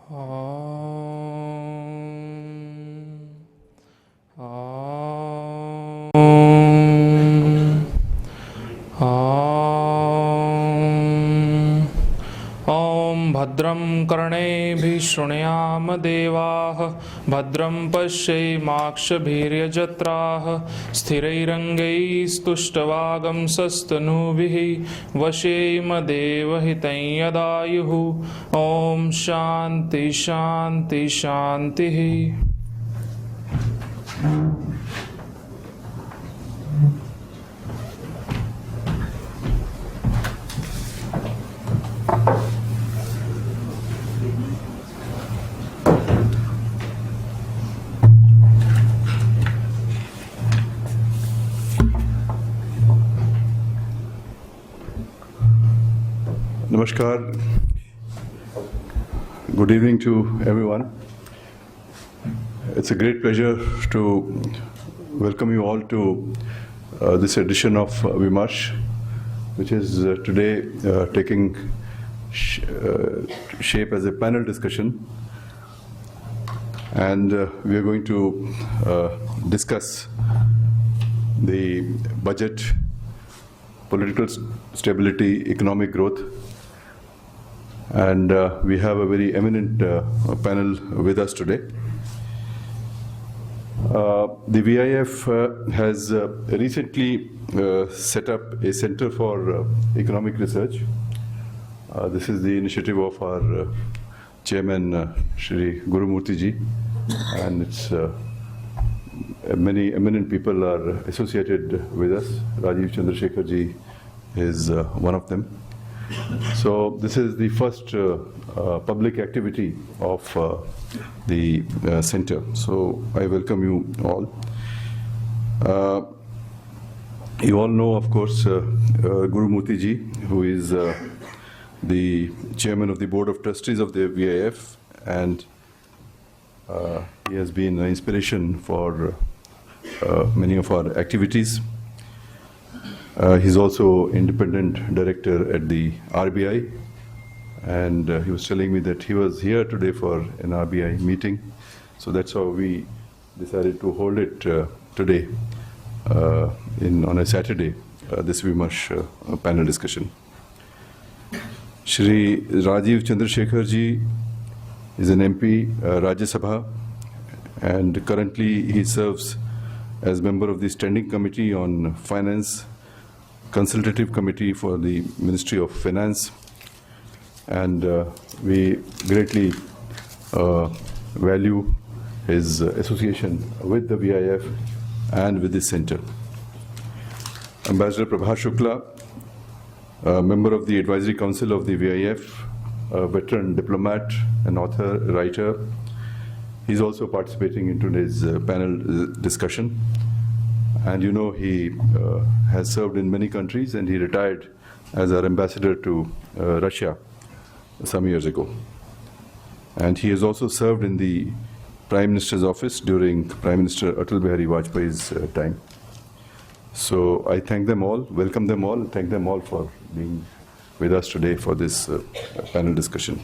ॐ भद्रं कर्णेभिः शृणुयाम देवाः भद्रं पश्येमाक्षभिर्यजत्राः स्थिरैरङ्गैस्तुष्टवागंसस्तनूभिः वशेम देवहितं यदायुः ॐ शान्ति शान्ति शान्तिः। Namaskar. Good evening to everyone. It's a great pleasure to welcome you all to this edition of Vimarsh, which is today taking shape as a panel discussion. And we are going to discuss the budget, political stability, economic growth. And we have a very eminent panel with us today. The VIF has recently set up a Center for Economic Research. This is the initiative of our chairman, Shri Gurumurthy ji, and it's many eminent people are associated with us. Rajiv Chandrasekhar ji is one of them. So this is the first public activity of the center. So I welcome you all. You all know, of course, Gurumurthy ji, who is the chairman of the board of trustees of the VIF, and he has been an inspiration for many of our activities. He's also independent director at the RBI, and he was telling me that he was here today for an RBI meeting. So that's how we decided to hold it today on a Saturday, this Vimarsh panel discussion. Shri Rajiv Chandrasekhar ji is an MP, Rajya Sabha, and currently he serves as member of the Standing Committee on Finance, Consultative Committee for the Ministry of Finance, and we greatly value his association with the VIF and with this center. Ambassador Prabha Shukla, member of the Advisory Council of the VIF, a veteran diplomat, an author, writer. He's also participating in today's panel discussion. And you know, he has served in many countries, and he retired as our ambassador to Russia some years ago. And he has also served in the Prime Minister's office during Prime Minister Atal Bihari Vajpayee's time. So I thank them all, welcome them all, and thank them all for being with us today for this panel discussion.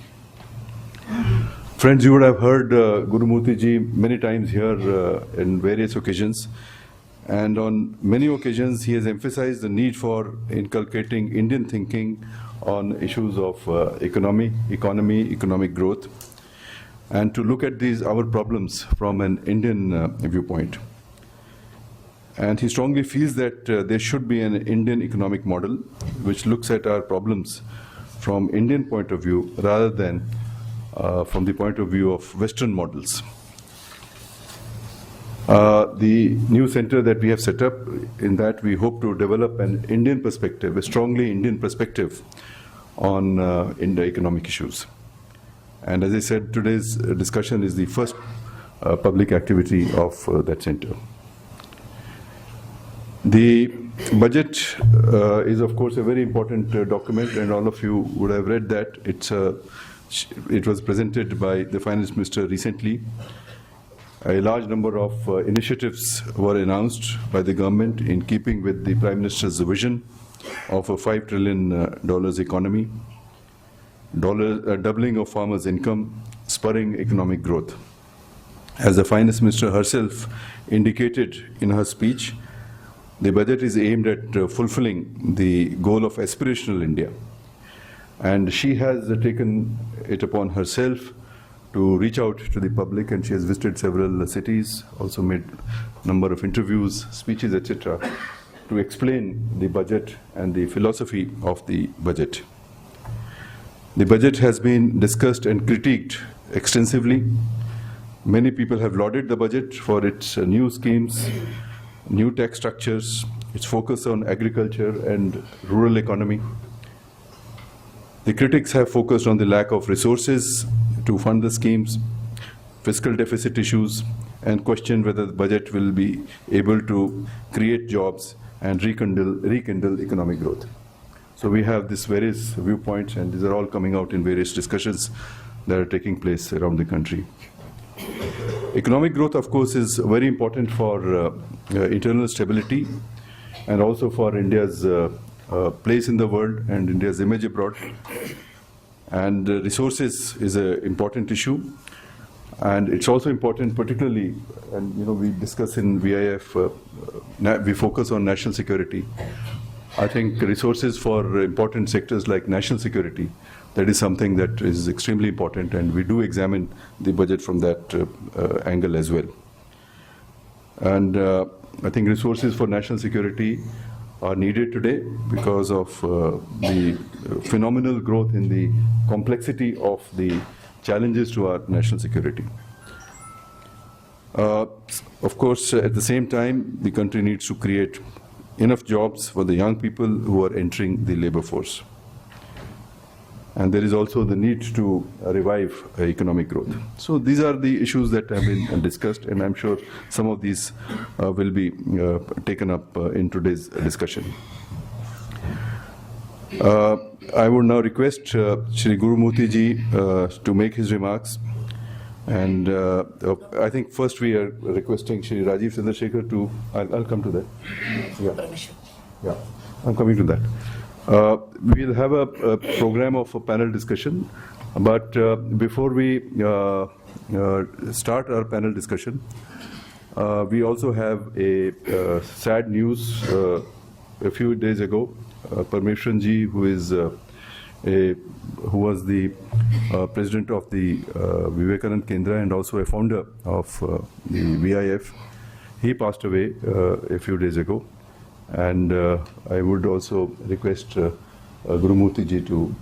Friends, you would have heard Gurumurthy ji many times here in various occasions. And on many occasions, he has emphasized the need for inculcating Indian thinking on issues of economic growth, and to look at our problems from an Indian viewpoint. And he strongly feels that there should be an Indian economic model which looks at our problems from Indian point of view rather than from the point of view of Western models. The new center that we have set up, in that we hope to develop an Indian perspective, a strongly Indian perspective on Indo economic issues. And as I said, today's discussion is the first public activity of that center. The budget is, of course, a very important document, and all of you would have read that. It was presented by the Finance Minister recently. A large number of initiatives were announced by the government in keeping with the Prime Minister's vision of a $5 trillion economy, doubling of farmers' income, spurring economic growth. As the Finance Minister herself indicated in her speech, the budget is aimed at fulfilling the goal of aspirational India. And she has taken it upon herself to reach out to the public, and she has visited several cities, also made a number of interviews, speeches, etc., to explain the budget and the philosophy of the budget. The budget has been discussed and critiqued extensively. Many people have lauded the budget for its new schemes, new tax structures, its focus on agriculture and rural economy. The critics have focused on the lack of resources to fund the schemes, fiscal deficit issues, and questioned whether the budget will be able to create jobs and rekindle economic growth. So we have these various viewpoints, and these are all coming out in various discussions that are taking place around the country. Economic growth, of course, is very important for internal stability and also for India's place in the world and India's image abroad. And resources is an important issue. And it's also important, particularly, and we discuss in VIF, we focus on national security. I think resources for important sectors like national security, that is something that is extremely important, and we do examine the budget from that angle as well. And I think resources for national security are needed today because of the phenomenal growth in the complexity of the challenges to our national security. Of course, at the same time, the country needs to create enough jobs for the young people who are entering the labor force. And there is also the need to revive economic growth. So these are the issues that have been discussed, and I'm sure some of these will be taken up in today's discussion. I would now request Shri Gurumurthy ji to make his remarks. And I think first we are requesting Shri Rajiv Chandrasekhar to, I'll come to that. Yeah, I'm coming to that. We'll have a program of a panel discussion, but before we start our panel discussion, we also have a sad news. A few days ago, Parmeshwaran ji, who was the president of the Vivekananda Kendra and also a founder of the VIF, he passed away a few days ago. And I would also request Gurumurthy ji to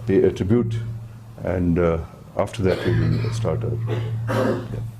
pay a tribute, and after that we will start our. Yeah.